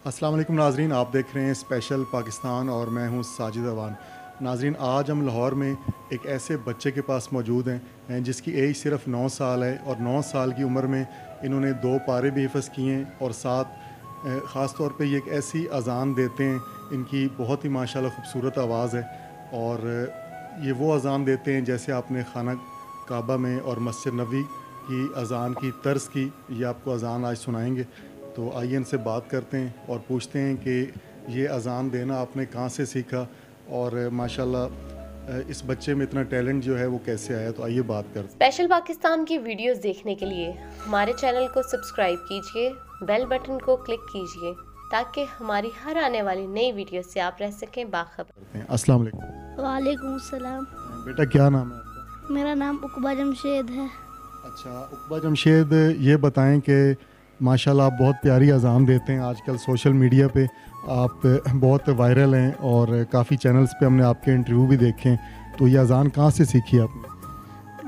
السلام علیکم ناظرین، آپ دیکھ رہے ہیں اسپیشل پاکستان اور میں ہوں ساجد اوان۔ ناظرین، آج ہم لاہور میں ایک ایسے بچے کے پاس موجود ہیں جس کی ایج صرف 9 سال ہے، اور 9 سال کی عمر میں انہوں نے 2 پارے بھی حفظ کیے ہیں، اور ساتھ خاص طور پہ یہ ایک ایسی اذان دیتے ہیں، ان کی بہت ہی ماشاءاللہ خوبصورت آواز ہے، اور یہ وہ اذان دیتے ہیں جیسے آپ نے خانہ کعبہ میں اور مسجد نبوی کی اذان کی طرز کی یہ آپ کو اذان آج سنائیں گے۔ تو آئیے ان سے بات کرتے ہیں اور پوچھتے ہیں کہ یہ اذان دینا آپ نے کہاں سے سیکھا، اور ماشاءاللہ اس بچے میں اتنا ٹیلنٹ جو ہے وہ کیسے آیا۔ تو آئیے بات کرتے ہیں۔ اسپیشل پاکستان کی ویڈیوز دیکھنے کے لیے ہمارے چینل کو سبسکرائب کیجیے، بیل بٹن کو کلک کیجیے تاکہ ہماری ہر آنے والی نئی ویڈیو سے آپ رہ سکیں باخبر۔ السلام علیکم۔ وعلیکم السلام۔ بیٹا کیا نام ہے آپ کا؟ میرا نام عقبہ جمشید ہے۔ اچھا عقبہ جمشید، یہ بتائیں کہ ماشاءاللہ آپ بہت پیاری اذان دیتے ہیں، آج کل سوشل میڈیا پہ آپ بہت وائرل ہیں اور کافی چینلز پہ ہم نے آپ کے انٹرویو بھی دیکھے ہیں، تو یہ اذان کہاں سے سیکھی آپ نے؟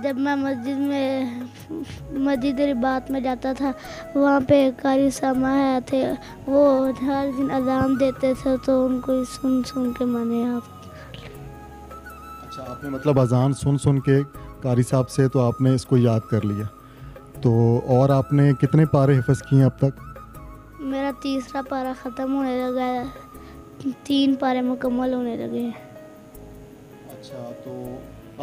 جب میں مسجد رباط میں جاتا تھا، وہاں پہ قاری صاحب تھے، وہ ہر دن اذان دیتے تھے، تو ان کو سن کے میں نے اچھا، آپ نے مطلب اذان سن کے قاری صاحب سے تو آپ نے اس کو یاد کر لیا۔ تو اور آپ نے کتنے پارے حفظ کیے ہیں اب تک؟ میرا تیسرا پارہ ختم ہونے لگا ہے، 3 پارے مکمل ہونے لگے ہیں۔ اچھا، تو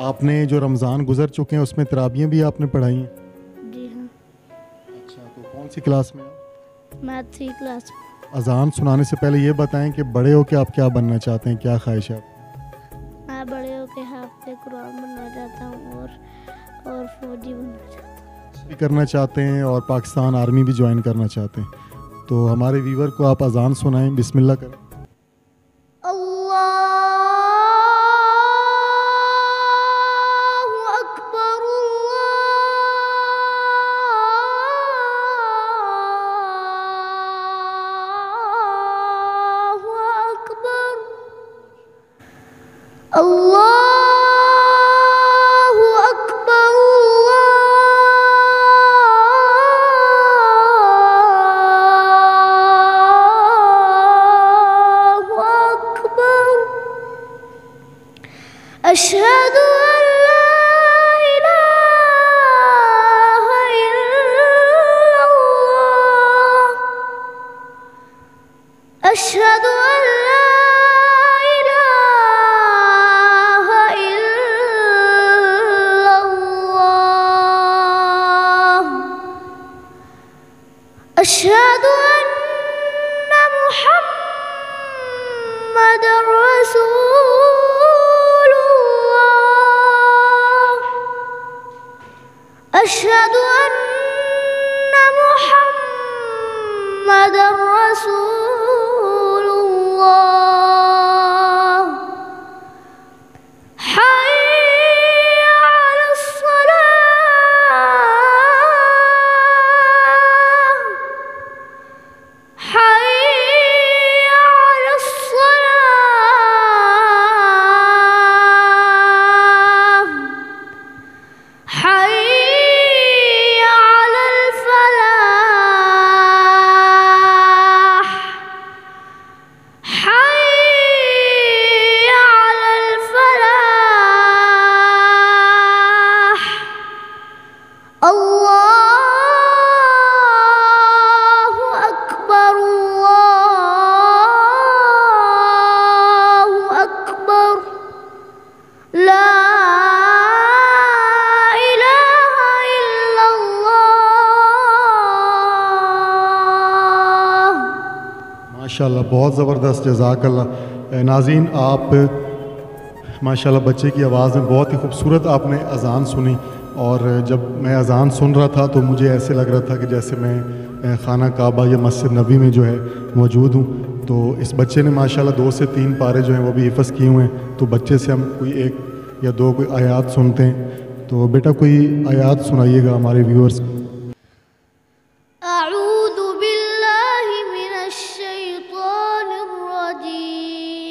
آپ نے جو رمضان گزر چکے ہیں اس میں تراویحیں بھی آپ نے پڑھائی ہیں؟ جی ہاں۔ اچھا، تو کون سی کلاس میں آپ؟ میں 3 کلاس میں۔ اذان سنانے سے پہلے یہ بتائیں کہ بڑے ہو کے آپ کیا بننا چاہتے ہیں، کیا خواہش ہے آپ؟ میں بڑے ہو کے حافظ قرآن بننا چاہتا ہوں اور فوجی بننا چاہتا ہوں۔ بھی کرنا چاہتے ہیں اور پاکستان آرمی بھی جوائن کرنا چاہتے ہیں، تو ہمارے ویور کو آپ اذان سنائیں، بسم اللہ کریں۔ أشهد أن لا إله إلا الله أشهد أن لا إله إلا الله أشهد أن محمد رسول أشهد أن محمد رسول الله حي على الصلاة حي على الصلاة حي ماشاءاللہ، بہت زبردست، جزاک اللہ۔ ناظرین، آپ ماشاءاللہ بچے کی آواز میں بہت ہی خوبصورت آپ نے اذان سنی، اور جب میں اذان سن رہا تھا تو مجھے ایسے لگ رہا تھا کہ جیسے میں خانہ کعبہ یا مسجد نبوی میں جو ہے موجود ہوں۔ تو اس بچے نے ماشاءاللہ 2 سے 3 پارے جو ہیں وہ بھی حفظ کیے ہوئے ہیں، تو بچے سے ہم کوئی 1 یا 2 کوئی آیات سنتے ہیں۔ تو بیٹا کوئی آیات سنائیے گا ہمارے ویورز کو۔ أعوذ بالله من الشيطان الرجيم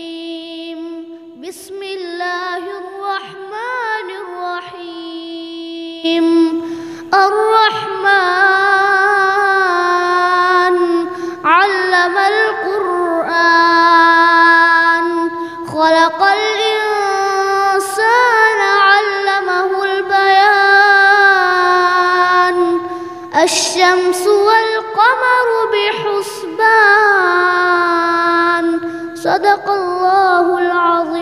بسم الله الرحمن الرحيم الرحمن علم القرآن الشمس والقمر بحسبان صدق الله العظيم.